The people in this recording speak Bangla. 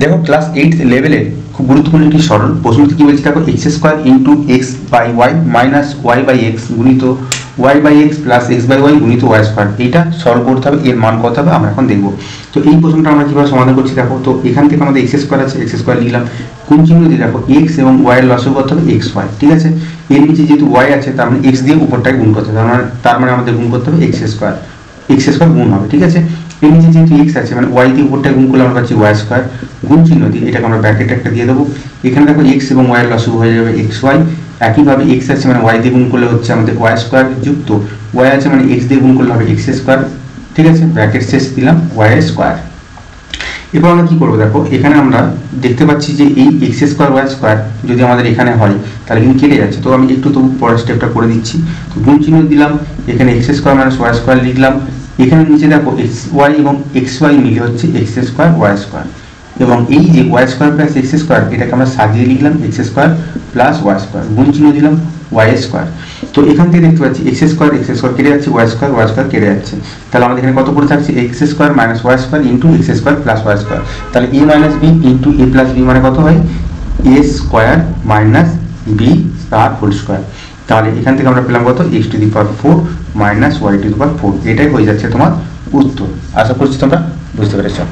দেখো ক্লাস 8 লেভেলের খুব গুরুত্বপূর্ণ একটি সরল প্রশ্নটি কি বলছে দেখো x square into x by y minus y by x গুণিত y by x plus x by y গুণিত y স্কয়ার। এইটা সলভ করতে হবে, এর মান কত হবে আমরা এখন দেখব। তো এই প্রশ্নটা আমরা কিভাবে সমাধান করছি দেখো। তো এখান থেকে আমাদের x স্কয়ার আছে, x স্কয়ার লিখলাম, কোন চিহ্ন দিয়ে দেখো x এবং y এর লসাগু কত হবে xy, ঠিক আছে। এর নিচে যেহেতু y আছে তার মানে x দিয়ে উপরটাকে গুণ করতে হবে, তার মানে আমাদের গুণ করতে হবে x স্কয়ার গুণ হবে, ঠিক আছে। এর নিচে যেহেতু x আছে মানে y দিয়ে উপরটা গুণ করলে আমরা পাচ্ছি y স্কয়ার, গুণ চিহ্ন দিয়ে এটাকে আমরা ব্র্যাকেট একটা দিয়ে দেবো। এখানে দেখো x এবং y এর লসাগু হয়ে যাবে xy, একইভাবে x আছে মানে y দিয়ে গুণ করলে হচ্ছে আমাদের y স্কয়ার যুক্ত y আছে মানে x দিয়ে গুণ করলে হবে x স্কয়ার, ঠিক আছে, ব্র্যাকেট শেষ দিলাম y স্কয়ার। এবার আমরা কি করব দেখো, এখানে আমরা দেখতে পাচ্ছি যে এই x স্কয়ার y স্কয়ার যদি আমাদের এখানে হয় তাহলে কিন্তু কেটে যাচ্ছে। তো আমি একটু তবু পরের স্টেপটা করে দিচ্ছি। তো গুণ চিহ্ন দিলাম, এখানে x square minus y square লিখলাম, এখানে নিচে দেখো xy এবং xy মিলে হচ্ছে x স্কয়ার y স্কয়ার, এবং এই যে y square plus x square এটাকে আমরা সাজিয়ে লিখলাম x square plus y square, গুণ চিহ্ন দিলাম y স্কয়ার। তো এখান থেকে দেখতে পাচ্ছি x স্কয়ার কেটে যাচ্ছে, y স্কয়ার কেটে যাচ্ছে, তাহলে আমাদের এখানে কত পড়ে থাকছে x square minus y square into x square plus y square. তাহলে a minus b into a plus b মানে কত হয় a স্কয়ার মাইনাস b তার হোল স্কয়ার। তাহলে এখান থেকে আমরা পেলাম কত x to the power 4 minus y to the power 4। এটাই হয়ে যাচ্ছে তোমার উত্তর। আশা করছি তোমরা বুঝতে পেরেছো।